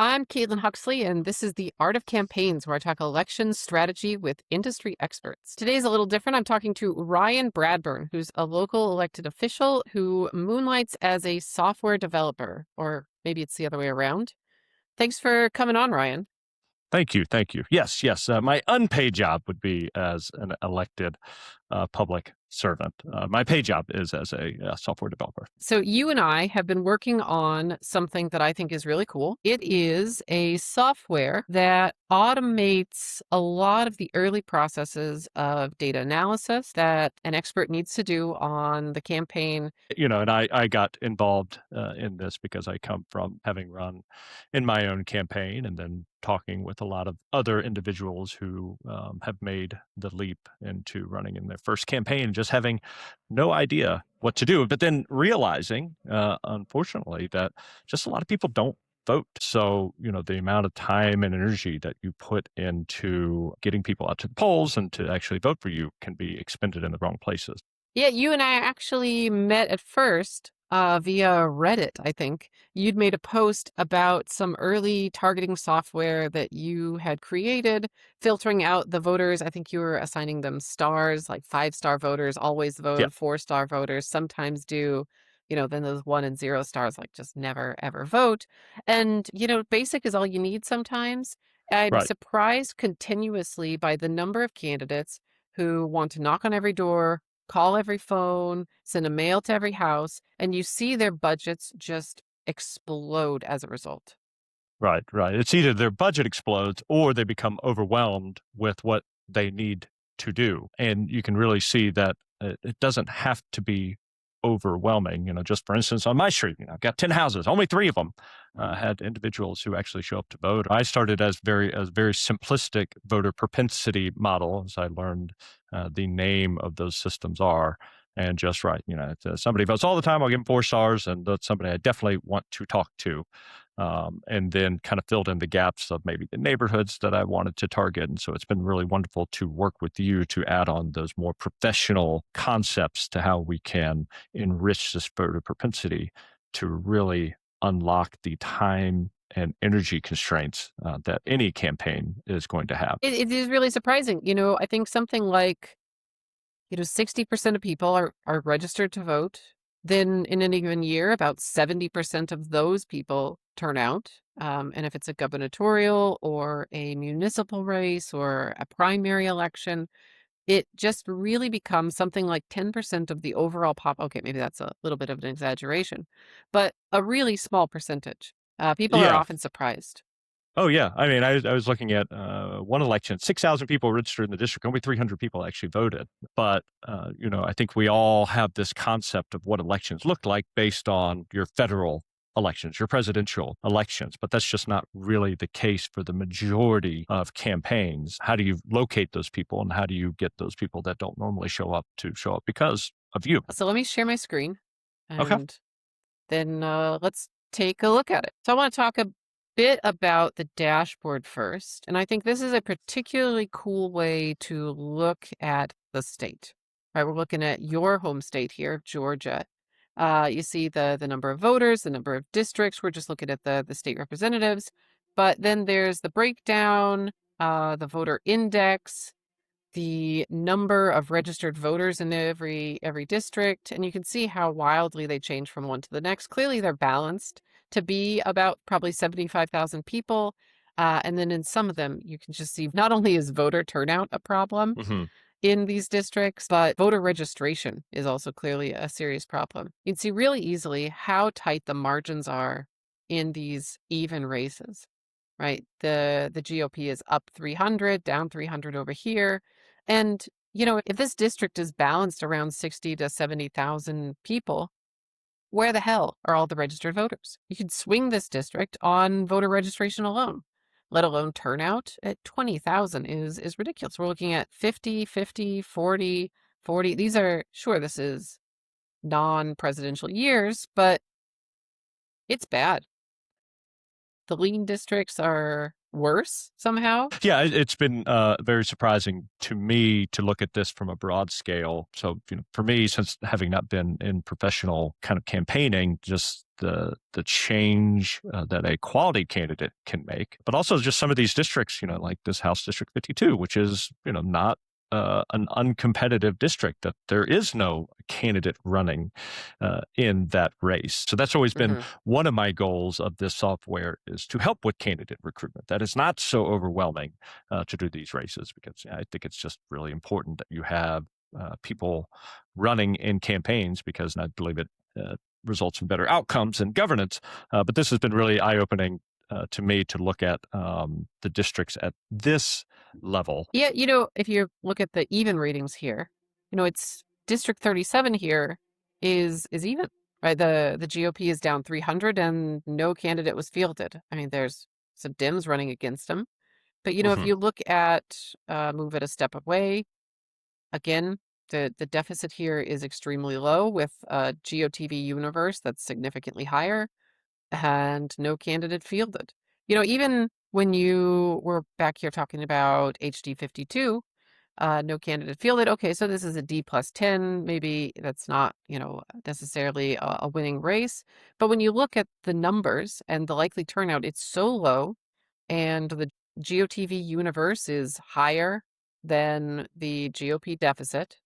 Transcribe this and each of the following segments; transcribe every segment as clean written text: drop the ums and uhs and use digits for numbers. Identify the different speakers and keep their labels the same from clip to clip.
Speaker 1: I'm Caitlin Huxley, and this is The Art of Campaigns, where I talk election strategy with industry experts. Today's a little different. I'm talking to Ryan Bradburn, who's a local elected official who moonlights as a software developer, or maybe it's the other way around. Thanks for coming on, Ryan.
Speaker 2: Thank you. Thank you. Yes, yes. My unpaid job would be as an elected public servant. My paid job is as a software developer.
Speaker 1: So, you and I have been working on something that I think is really cool. It is a software that automates a lot of the early processes of data analysis that an expert needs to do on the campaign.
Speaker 2: And I got involved in this because I come from having run in my own campaign and then talking with a lot of other individuals who have made the leap into running in their first campaign, just having no idea what to do, but then realizing, unfortunately, that just a lot of people don't vote. So, the amount of time and energy that you put into getting people out to the polls and to actually vote for you can be expended in the wrong places.
Speaker 1: Yeah, you and I actually met at first via Reddit, I think. You'd made a post about some early targeting software that you had created, filtering out the voters. I think you were assigning them stars, like 5-star voters always
Speaker 2: Yeah,
Speaker 1: vote, 4-star voters sometimes do. Then those 1 and 0 stars, like just never ever vote. And, basic is all you need sometimes. I'm
Speaker 2: right.
Speaker 1: surprised continuously by the number of candidates who want to knock on every door, call every phone, send a mail to every house, and you see their budgets just explode as a result.
Speaker 2: Right, right. It's either their budget explodes or they become overwhelmed with what they need to do. And you can really see that it doesn't have to be overwhelming. Just for instance, on my street, I've got 10 houses, only three of them had individuals who actually show up to vote. I started as very simplistic voter propensity model as I learned the name of those systems are. And just right, if somebody votes all the time, I'll give them 4 stars, and that's somebody I definitely want to talk to. And then kind of filled in the gaps of maybe the neighborhoods that I wanted to target. And so it's been really wonderful to work with you to add on those more professional concepts to how we can enrich this voter propensity to really unlock the time and energy constraints that any campaign is going to have.
Speaker 1: It is really surprising. I think something like 60% of people are registered to vote. Then in any given year, about 70% of those people turn out. And if it's a gubernatorial or a municipal race or a primary election, it just really becomes something like 10% of the overall pop. Okay, maybe that's a little bit of an exaggeration, but a really small percentage. People are
Speaker 2: Yeah.
Speaker 1: often surprised.
Speaker 2: Oh, yeah. I mean, I was looking at one election, 6,000 people registered in the district. Only 300 people actually voted. But, I think we all have this concept of what elections look like based on your federal elections, your presidential elections. But that's just not really the case for the majority of campaigns. How do you locate those people, and how do you get those people that don't normally show up to show up because of you?
Speaker 1: So let me share my screen
Speaker 2: Okay.
Speaker 1: and then let's take a look at it. So I want to talk a bit about the dashboard first. And I think this is a particularly cool way to look at the state. Right, we're looking at your home state here, Georgia. You see the number of voters, the number of districts. We're just looking at the state representatives. But then there's the breakdown, the voter index, the number of registered voters in every district, and you can see how wildly they change from one to the next. Clearly, they're balanced to be about probably 75,000 people. And then in some of them, you can just see not only is voter turnout a problem
Speaker 2: Hmm.
Speaker 1: in these districts, but voter registration is also clearly a serious problem. You can see really easily how tight the margins are in these even races, right? The GOP is up 300, down 300 over here. And, if this district is balanced around 60 to 70,000 people, where the hell are all the registered voters? You could swing this district on voter registration alone, let alone turnout at 20,000 is ridiculous. We're looking at 50, 50, 40, 40. These are, sure, this is non-presidential years, but it's bad. the lean districts are worse somehow?
Speaker 2: Yeah, it's been very surprising to me to look at this from a broad scale. So, for me, since having not been in professional kind of campaigning, just the change that a quality candidate can make, but also just some of these districts, like this House District 52, which is not an uncompetitive district, that there is no candidate running in that race. So that's always been
Speaker 1: Hmm.
Speaker 2: one of my goals of this software, is to help with candidate recruitment. That is not so overwhelming to do these races, because I think it's just really important that you have people running in campaigns, because I believe it results in better outcomes and governance. But this has been really eye-opening to me to look at the districts at this level.
Speaker 1: Yeah, if you look at the even ratings here, it's District 37 here is even, right? The GOP is down 300 and no candidate was fielded. I mean, there's some Dems running against them. But if
Speaker 2: Mhm.
Speaker 1: you look at move it a step away, again, the deficit here is extremely low with a GOTV universe that's significantly higher and no candidate fielded. Even when you were back here talking about HD 52, no candidate fielded. Okay, so this is a D plus 10. Maybe that's not, necessarily a winning race. But when you look at the numbers and the likely turnout, it's so low, and the GOTV universe is higher than the GOP deficit.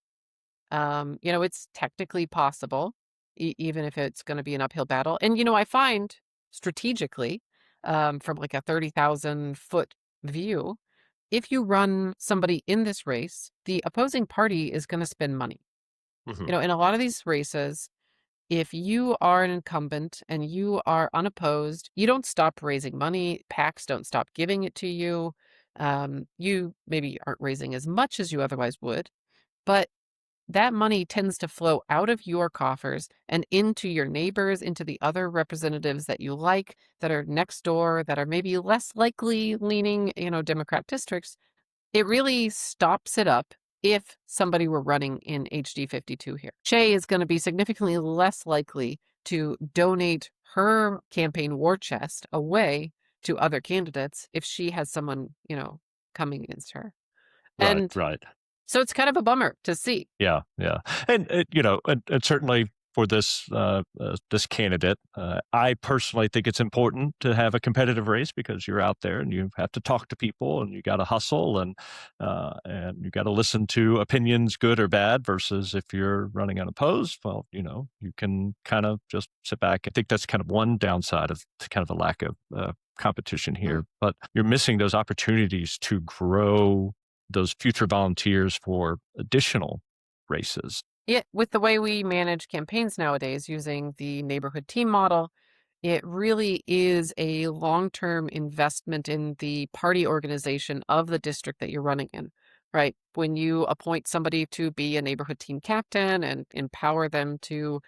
Speaker 1: It's technically possible, even if it's going to be an uphill battle. And, I find strategically, from like a 30,000-foot view, if you run somebody in this race, the opposing party is going to spend money.
Speaker 2: Mhm.
Speaker 1: In a lot of these races, if you are an incumbent and you are unopposed, you don't stop raising money. PACs don't stop giving it to you. You maybe aren't raising as much as you otherwise would, but that money tends to flow out of your coffers and into your neighbors, into the other representatives that you like, that are next door, that are maybe less likely leaning, Democrat districts. It really stops it up if somebody were running in HD 52 here. Shay is going to be significantly less likely to donate her campaign war chest away to other candidates if she has someone, coming against her.
Speaker 2: Right,
Speaker 1: And
Speaker 2: right.
Speaker 1: so it's kind of a bummer to see.
Speaker 2: Yeah, yeah, and and certainly for this candidate, I personally think it's important to have a competitive race, because you're out there and you have to talk to people and you got to hustle, and you got to listen to opinions, good or bad. Versus if you're running unopposed, well, you can kind of just sit back. I think that's kind of one downside of kind of the lack of competition
Speaker 1: Mm.
Speaker 2: here, but you're missing those opportunities to grow those future volunteers for additional races.
Speaker 1: Yeah, with the way we manage campaigns nowadays using the neighborhood team model, it really is a long-term investment in the party organization of the district that you're running in, right? When you appoint somebody to be a neighborhood team captain and empower them to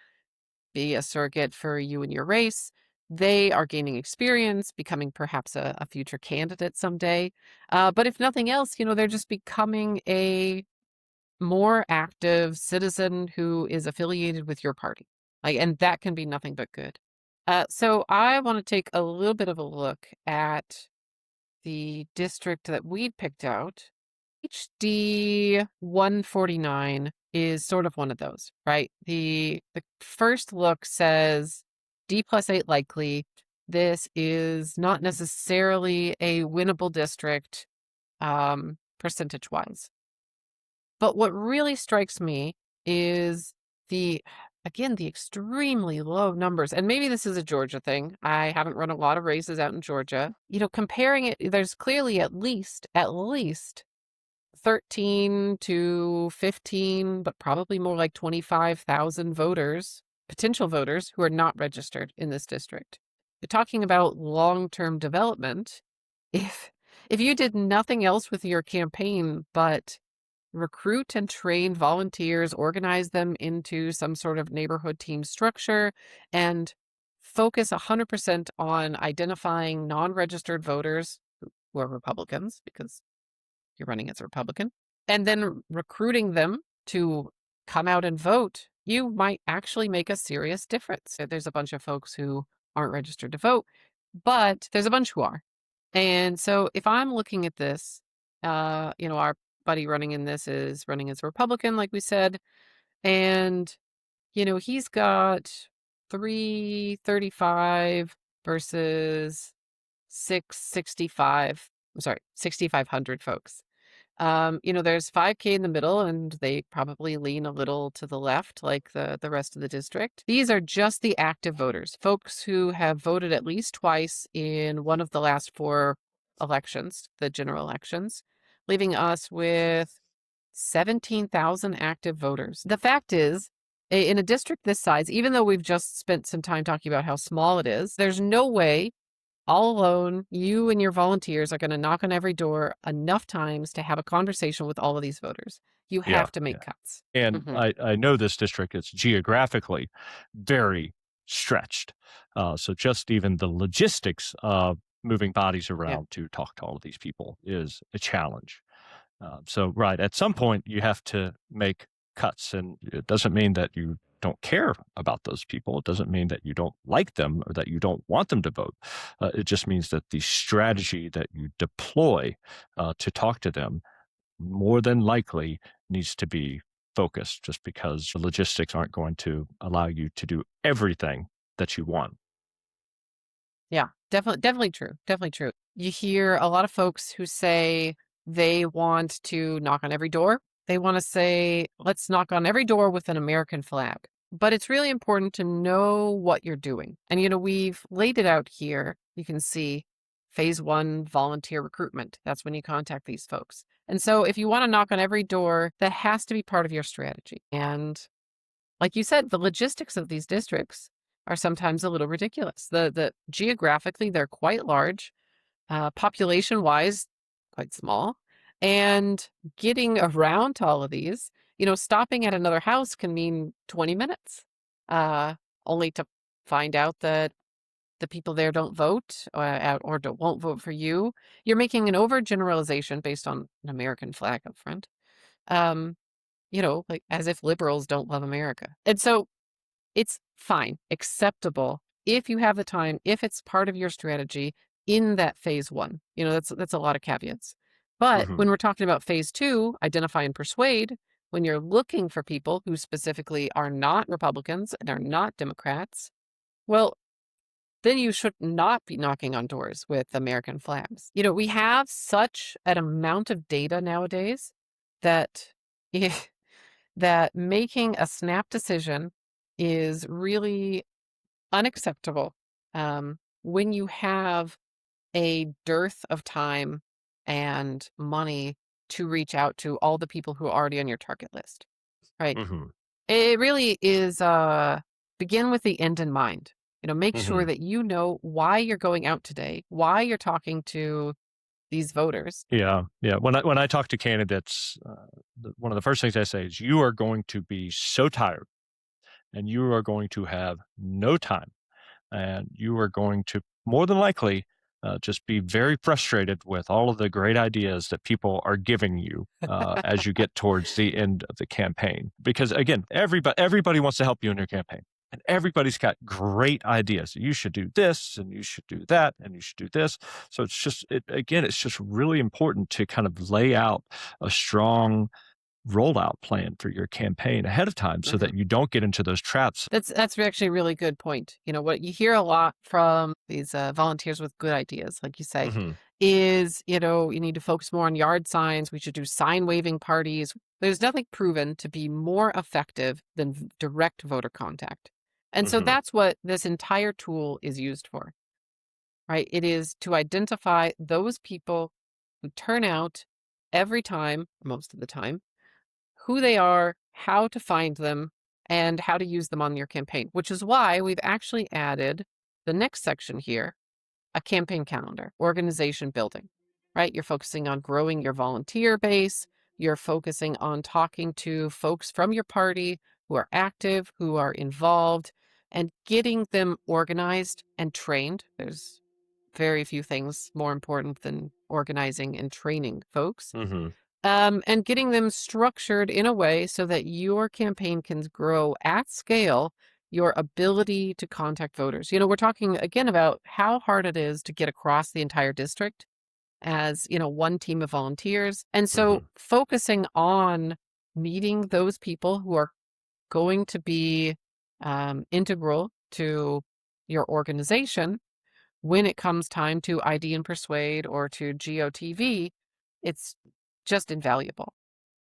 Speaker 1: be a surrogate for you and your race, they are gaining experience, becoming perhaps a future candidate someday. But if nothing else, they're just becoming a more active citizen who is affiliated with your party. Like, and that can be nothing but good. So I want to take a little bit of a look at the district that we picked out. HD 149 is sort of one of those, right? The first look says D plus 8 likely. This is not necessarily a winnable district, percentage wise. But what really strikes me is the, again, the extremely low numbers. And maybe this is a Georgia thing. I haven't run a lot of races out in Georgia. Comparing it, there's clearly at least 13 to 15, but probably more like 25,000 voters, potential voters who are not registered in this district. You're talking about long-term development. If if you did nothing else with your campaign but recruit and train volunteers, organize them into some sort of neighborhood team structure, and focus 100% on identifying non-registered voters who are Republicans, because you're running as a Republican, and then recruiting them to come out and vote, you might actually make a serious difference. There's a bunch of folks who aren't registered to vote. but there's a bunch who are. And so if I'm looking at this, our buddy running in this is running as a Republican, like we said, and he's got 335 versus 665. I'm sorry, 6,500 folks. There's 5K in the middle, and they probably lean a little to the left, like the rest of the district. These are just the active voters, folks who have voted at least twice in one of the last 4 elections, the general elections, leaving us with 17,000 active voters. The fact is, in a district this size, even though we've just spent some time talking about how small it is, there's no way all alone, you and your volunteers are going to knock on every door enough times to have a conversation with all of these voters. You
Speaker 2: Yeah,
Speaker 1: have to make
Speaker 2: yeah.
Speaker 1: cuts.
Speaker 2: And
Speaker 1: Hmm.
Speaker 2: I know this district is geographically very stretched. So just even the logistics of moving bodies
Speaker 1: Yeah.
Speaker 2: around to talk to all of these people is a challenge. So, right, at some point, you have to make cuts, and it doesn't mean that you don't care about those people. It doesn't mean that you don't like them or that you don't want them to vote. It just means that the strategy that you deploy to talk to them more than likely needs to be focused, just because the logistics aren't going to allow you to do everything that you want.
Speaker 1: Yeah, definitely true. Definitely true. You hear a lot of folks who say they want to knock on every door. They want to say, let's knock on every door with an American flag. But it's really important to know what you're doing. And, we've laid it out here. You can see phase 1 volunteer recruitment. That's when you contact these folks. And so if you want to knock on every door, that has to be part of your strategy. And like you said, the logistics of these districts are sometimes a little ridiculous. The geographically, they're quite large, population wise, quite small, and getting around to all of these, stopping at another house can mean 20 minutes, uh, only to find out that the people there don't vote won't vote for you. You're making an overgeneralization based on an American flag up front. Um, like as if liberals don't love America. And so it's fine, acceptable if you have the time, if it's part of your strategy in that phase 1. That's a lot of caveats. But
Speaker 2: Hmm.
Speaker 1: when we're talking about phase 2, identify and persuade, when you're looking for people who specifically are not Republicans and are not Democrats, well, then you should not be knocking on doors with American flags. We have such an amount of data nowadays that that making a snap decision is really unacceptable when you have a dearth of time and money to reach out to all the people who are already on your target list, right?
Speaker 2: Hmm.
Speaker 1: It really is begin with the end in mind. Make sure
Speaker 2: Hmm.
Speaker 1: that you know why you're going out today, why you're talking to these voters.
Speaker 2: Yeah, yeah. When I talk to candidates, one of the first things I say is, "You are going to be so tired, and you are going to have no time, and you are going to more than likely just be very frustrated with all of the great ideas that people are giving you as you get towards the end of the campaign. Because again, everybody wants to help you in your campaign. And everybody's got great ideas. You should do this, and you should do that, and you should do this. So it's just really important to kind of lay out a strong rollout plan for your campaign ahead of time so
Speaker 1: Mhm.
Speaker 2: that you don't get into those traps.
Speaker 1: That's actually a really good point. What you hear a lot from these volunteers with good ideas, like you say,
Speaker 2: Hmm.
Speaker 1: is you need to focus more on yard signs. We should do sign waving parties. There's nothing proven to be more effective than direct voter contact, and so
Speaker 2: Hmm.
Speaker 1: that's what this entire tool is used for, right? It is to identify those people who turn out every time, most of the time, who they are, how to find them, and how to use them on your campaign, which is why we've actually added the next section here, a campaign calendar, organization building, right? You're focusing on growing your volunteer base. You're focusing on talking to folks from your party who are active, who are involved, and getting them organized and trained. There's very few things more important than organizing and training folks,
Speaker 2: Hmm.
Speaker 1: and getting them structured in a way so that your campaign can grow at scale your ability to contact voters. We're talking again about how hard it is to get across the entire district as, one team of volunteers. And so
Speaker 2: Hmm.
Speaker 1: focusing on meeting those people who are going to be integral to your organization when it comes time to ID and Persuade or to GOTV, it's just invaluable.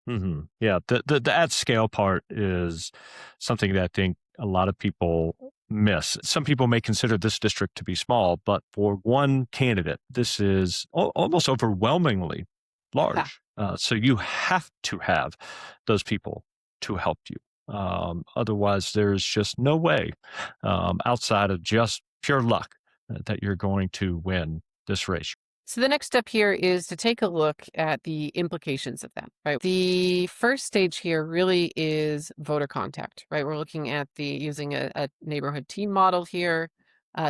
Speaker 2: Hmm. Yeah, the at scale part is something that I think a lot of people miss. Some people may consider this district to be small, but for one candidate, this is almost overwhelmingly large. So you have to have those people to help you. Otherwise, there's just no way outside of just pure luck that you're going to win this race.
Speaker 1: So the next step here is to take a look at the implications of that, right? The first stage here really is voter contact, right? We're looking at using a neighborhood team model here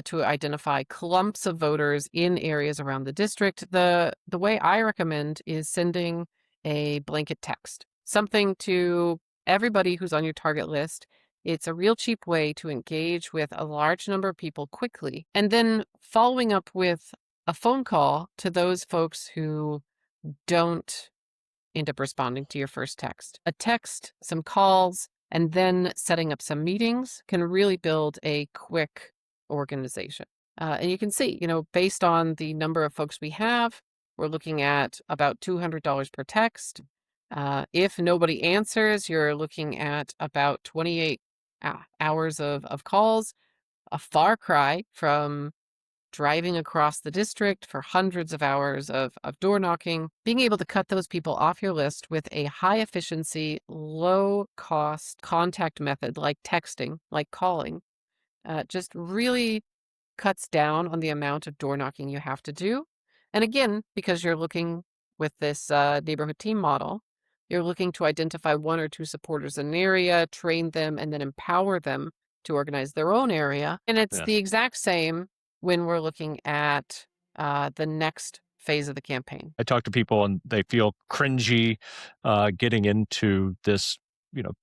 Speaker 1: to identify clumps of voters in areas around the district. The way I recommend is sending a blanket text, something to everybody who's on your target list. It's a real cheap way to engage with a large number of people quickly, and then following up with a phone call to those folks who don't end up responding to your first text. A text, some calls, and then setting up some meetings can really build a quick organization. And you can see, based on the number of folks we have, we're looking at about $200 per text. If nobody answers, you're looking at about 28 hours of calls, a far cry from driving across the district for hundreds of hours of door knocking. Being able to cut those people off your list with a high efficiency, low cost contact method like texting, like calling, just really cuts down on the amount of door knocking you have to do. And again, because you're looking with this neighborhood team model, you're looking to identify one or two supporters in an area, train them, and then empower them to organize their own area. And it's
Speaker 2: Yeah.
Speaker 1: the exact same when we're looking at the next phase of the campaign.
Speaker 2: I talk to people and they feel cringy getting into this,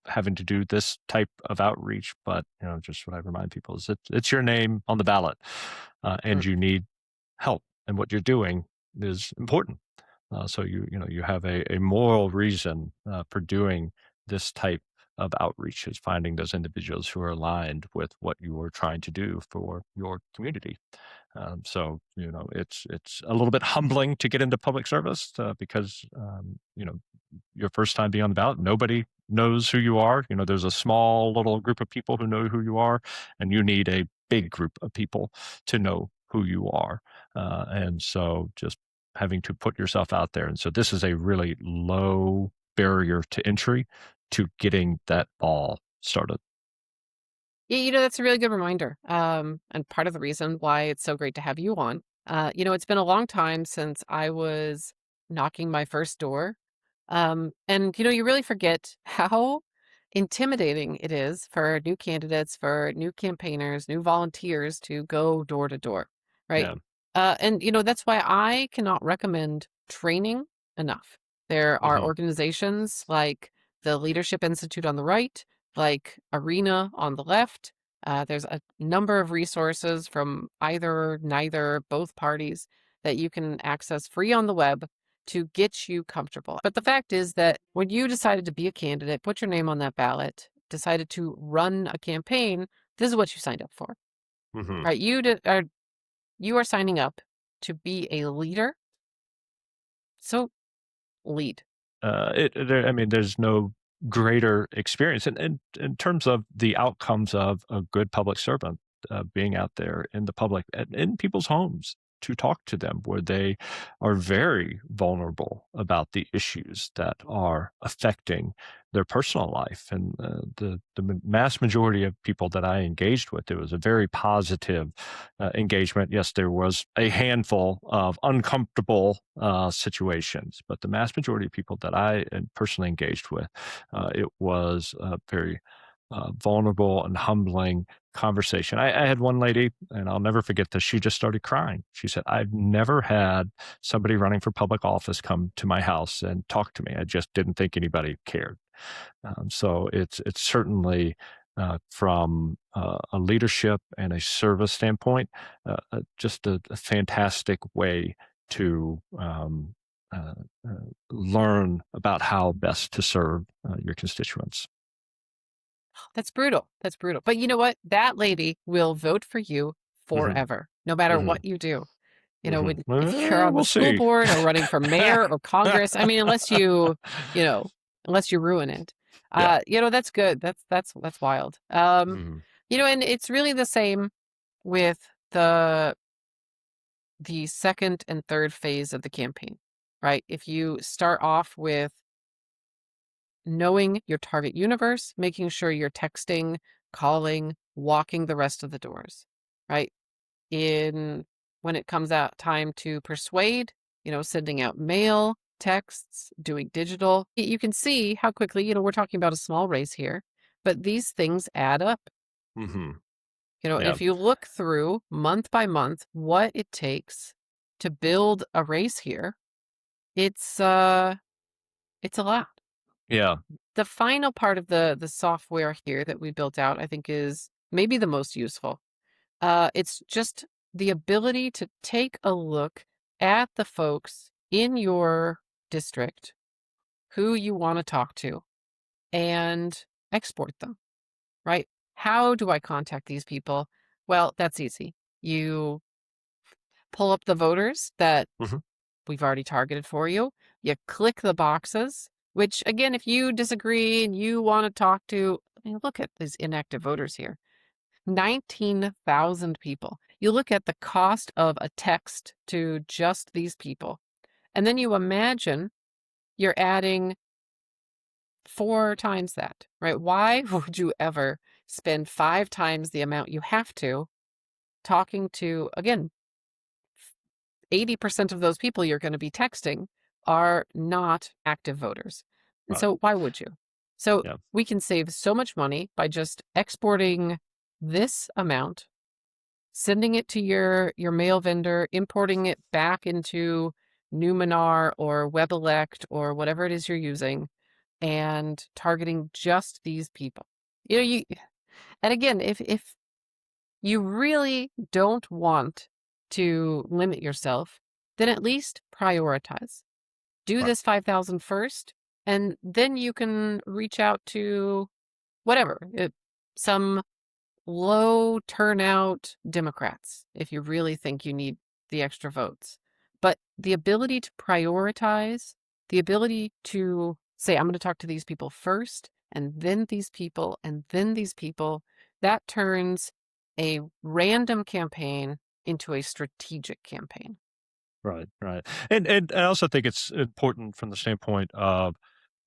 Speaker 2: having to do this type of outreach. But just what I remind people is it's your name on the ballot,
Speaker 1: Mm.
Speaker 2: and you need help, and what you're doing is important. So you have a moral reason for doing this type of outreach, is finding those individuals who are aligned with what you are trying to do for your community. So it's a little bit humbling to get into public service because your first time being on the ballot, nobody knows who you are. There's a small little group of people who know who you are, and you need a big group of people to know who you are. And so just having to put yourself out there. And so this is a really low barrier to entry to getting that ball started.
Speaker 1: Yeah, that's a really good reminder. And part of the reason why it's so great to have you on. It's been a long time since I was knocking my first door. And you really forget how intimidating it is for new candidates, for new campaigners, new volunteers to go door to door, right?
Speaker 2: Yeah.
Speaker 1: And that's why I cannot recommend training enough. There are
Speaker 2: Hmm.
Speaker 1: organizations like the Leadership Institute on the right, like Arena on the left. There's a number of resources from either, neither, both parties that you can access free on the web to get you comfortable. But the fact is that when you decided to be a candidate, put your name on that ballot, decided to run a campaign, this is what you signed up for,
Speaker 2: Hmm.
Speaker 1: right? You are signing up to be a leader. So lead.
Speaker 2: I mean, there's no greater experience, and in terms of the outcomes of a good public servant, being out there in the public and in people's homes to talk to them, where they are very vulnerable about the issues that are affecting their personal life, and the mass majority of people that I engaged with, it was a very positive engagement. Yes, there was a handful of uncomfortable situations, but the mass majority of people that I personally engaged with, it was a very vulnerable and humbling conversation. I had one lady, and I'll never forget this. She just started crying. She said, "I've never had somebody running for public office come to my house and talk to me. I just didn't think anybody cared." So it's certainly from a leadership and a service standpoint, just a fantastic way to uh, uh, learn about how best to serve your constituents.
Speaker 1: That's brutal. That's brutal. But you know what? That lady will vote for you
Speaker 2: Hmm.
Speaker 1: forever, no matter
Speaker 2: Hmm.
Speaker 1: what you do.
Speaker 2: Hmm.
Speaker 1: If you're on the
Speaker 2: We'll
Speaker 1: school
Speaker 2: see.
Speaker 1: board or running for mayor or Congress, I mean, you know, unless you ruin it.
Speaker 2: Yeah.
Speaker 1: That's good. That's wild.
Speaker 2: Hmm.
Speaker 1: And it's really the same with the the second and third phase of the campaign, right? If you start off with knowing your target universe, making sure you're texting, calling, walking the rest of the doors, right? In When it comes out time to persuade, sending out mail, texts, doing digital, you can see how quickly, we're talking about a small race here, but these things add up.
Speaker 2: Hmm. Yeah.
Speaker 1: If you look through month by month what it takes to build a race here, it's a lot.
Speaker 2: Yeah.
Speaker 1: The final part of the software here that we built out, I think, is maybe the most useful. It's just the ability to take a look at the folks in your district who you want to talk to and export them, right? How do I contact these people? Well, that's easy. You pull up the voters that
Speaker 2: Hmm.
Speaker 1: we've already targeted for you. You click the boxes, which again, if you disagree and you want to talk to, I mean, look at these inactive voters here. 19,000 people. You look at the cost of a text to just these people, and then you imagine you're adding 4 times that, right? Why would you ever spend 5 times the amount you have to talking to, again, 80% of those people you're going to be texting are not active voters. And
Speaker 2: Right.
Speaker 1: so why would you? So
Speaker 2: Yeah.
Speaker 1: we can save so much money by just exporting this amount, sending it to your mail vendor, importing it back into Numenar or WebElect or whatever it is you're using, and targeting just these people. You and again, if you really don't want to limit yourself, then at least prioritize. Do
Speaker 2: Right.
Speaker 1: this 5,000 first, and then you can reach out to whatever, some low turnout Democrats if you really think you need the extra votes. But the ability to prioritize, the ability to say, I'm going to talk to these people first, and then these people, and then these people, that turns a random campaign into a strategic campaign.
Speaker 2: Right. Right. And I also think it's important from the standpoint of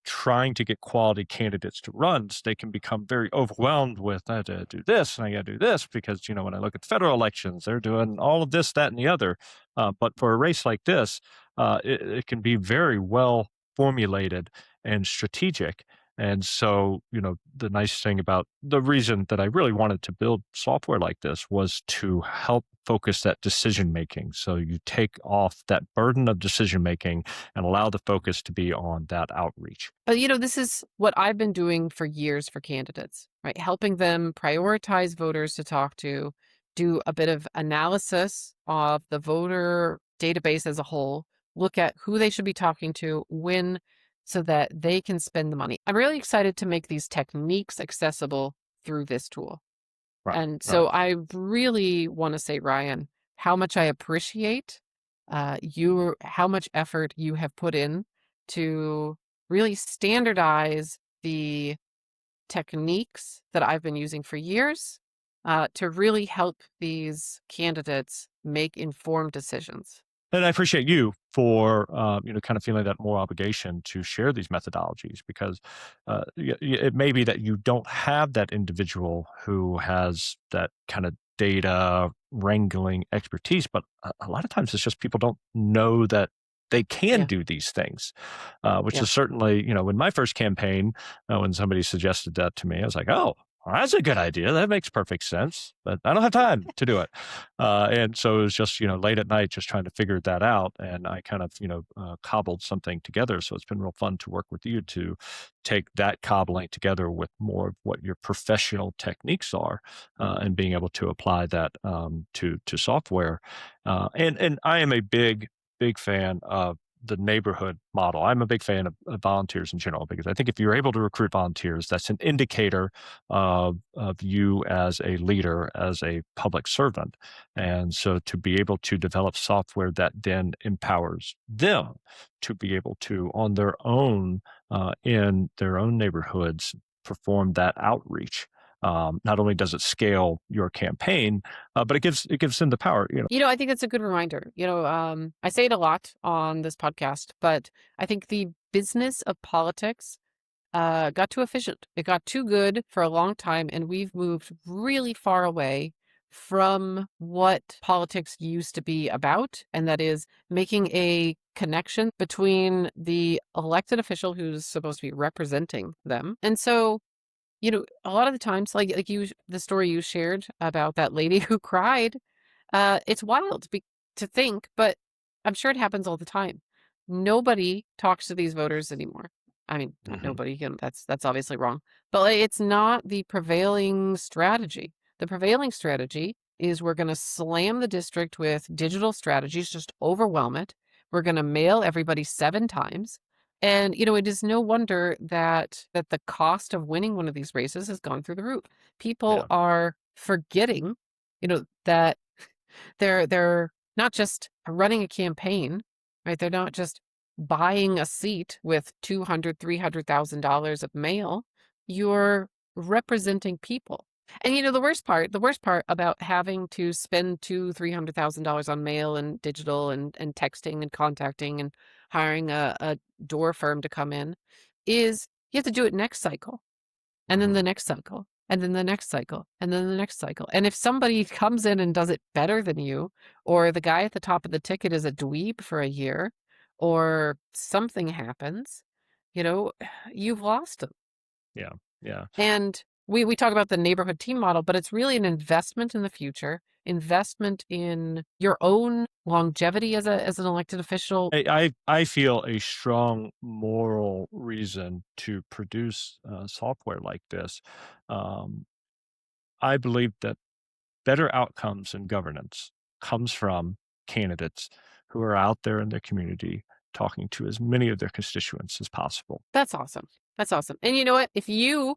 Speaker 2: trying to get quality candidates to run, so they can become very overwhelmed with I got to do this and I got to do this because when I look at federal elections, they're doing all of this, that, and the other. But for a race like this, it can be very well formulated and strategic. And so, the nice thing about the reason that I really wanted to build software like this was to help focus that decision making. So you take off that burden of decision making and allow the focus to be on that outreach.
Speaker 1: But this is what I've been doing for years for candidates, right? Helping them prioritize voters to talk to, do a bit of analysis of the voter database as a whole, look at who they should be talking to, when, so that they can spend the money. I'm really excited to make these techniques accessible through this tool.
Speaker 2: Right,
Speaker 1: And
Speaker 2: right,
Speaker 1: so I really want to say, Ryan, how much I appreciate how much effort you have put in to really standardize the techniques that I've been using for years to really help these candidates make informed decisions.
Speaker 2: and I appreciate you for kind of feeling that more obligation to share these methodologies because it may be that you don't have that individual who has that kind of data wrangling expertise, but a lot of times it's just people don't know that they can
Speaker 1: Yeah,
Speaker 2: do these things, which
Speaker 1: yeah.
Speaker 2: is certainly in my first campaign when somebody suggested that to me, I was like, oh. well, that's a good idea. That makes perfect sense, but I don't have time to do it. And so it was just, late at night, just trying to figure that out. And I kind of, cobbled something together. So it's been real fun to work with you to take that cobbling together with more of what your professional techniques are, and being able to apply that, to software. And I am a big fan of the neighborhood model. I'm a big fan of volunteers in general, because I think if you're able to recruit volunteers, that's an indicator of you as a leader, as a public servant. And so to be able to develop software that then empowers them to be able to, on their own, in their own neighborhoods, perform that outreach. Not only does it scale your campaign, but it gives them the power.
Speaker 1: I think that's a good reminder. I say it a lot on this podcast, but I think the business of politics got too efficient. It got too good for a long time, and we've moved really far away from what politics used to be about, and that is making a connection between the elected official who's supposed to be representing them. And so, a lot of the times, like the story you shared about that lady who cried, it's wild to think, but I'm sure it happens all the time. Nobody talks to these voters anymore. I mean, not
Speaker 2: Mhm.
Speaker 1: nobody, that's obviously wrong. But it's not the prevailing strategy. The prevailing strategy is we're going to slam the district with digital strategies, just overwhelm it. We're going to mail everybody 7 times. And it is no wonder that the cost of winning one of these races has gone through the roof. People
Speaker 2: Yeah.
Speaker 1: are forgetting, that they're not just running a campaign, right? They're not just buying a seat with $200,000-$300,000 of mail. You're representing people. And the worst part about having to spend $200,000-$300,000 on mail and digital and texting and contacting and hiring a door firm to come in is you have to do it next cycle, and then
Speaker 2: Mhm.
Speaker 1: the next cycle, and then the next cycle, and then the next cycle. And if somebody comes in and does it better than you, or the guy at the top of the ticket is a dweeb for a year, or something happens, you know, you've lost them.
Speaker 2: Yeah. Yeah.
Speaker 1: And we talk about the neighborhood team model, but it's really an investment in the future, investment in your own longevity as an elected official.
Speaker 2: I feel a strong moral reason to produce software like this. Um, I believe that better outcomes in governance comes from candidates who are out there in their community talking to as many of their constituents as possible.
Speaker 1: That's awesome. That's awesome. And you know what? If you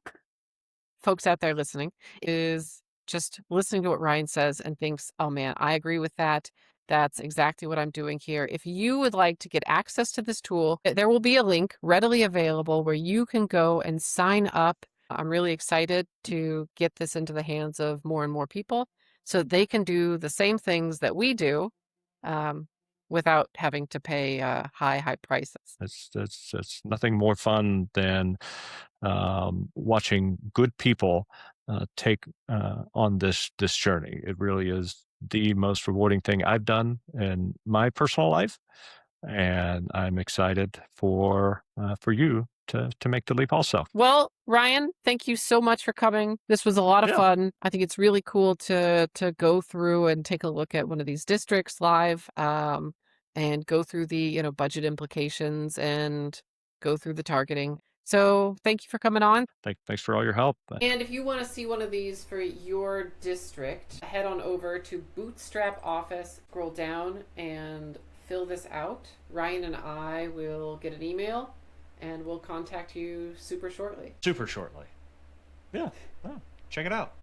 Speaker 1: folks out there listening is just listening to what Ryan says and thinks, oh man, I agree with that. That's exactly what I'm doing here. If you would like to get access to this tool, there will be a link readily available where you can go and sign up. I'm really excited to get this into the hands of more and more people so they can do the same things that we do, um, without having to pay high prices.
Speaker 2: It's nothing more fun than watching good people take on this journey. It really is the most rewarding thing I've done in my personal life, and I'm excited for you to make the leap also.
Speaker 1: Well, Ryan, thank you so much for coming. This was a lot of
Speaker 2: Yeah,
Speaker 1: fun. I think it's really cool to go through and take a look at one of these districts live, and go through the budget implications and go through the targeting. So thank you for coming on.
Speaker 2: thanks for all your help.
Speaker 1: And if you want to see one of these for your district, head on over to Bootstrap Office, scroll down, and fill this out. Ryan and I will get an email and we'll contact you super shortly.
Speaker 2: Super shortly. Yeah, oh, check it out.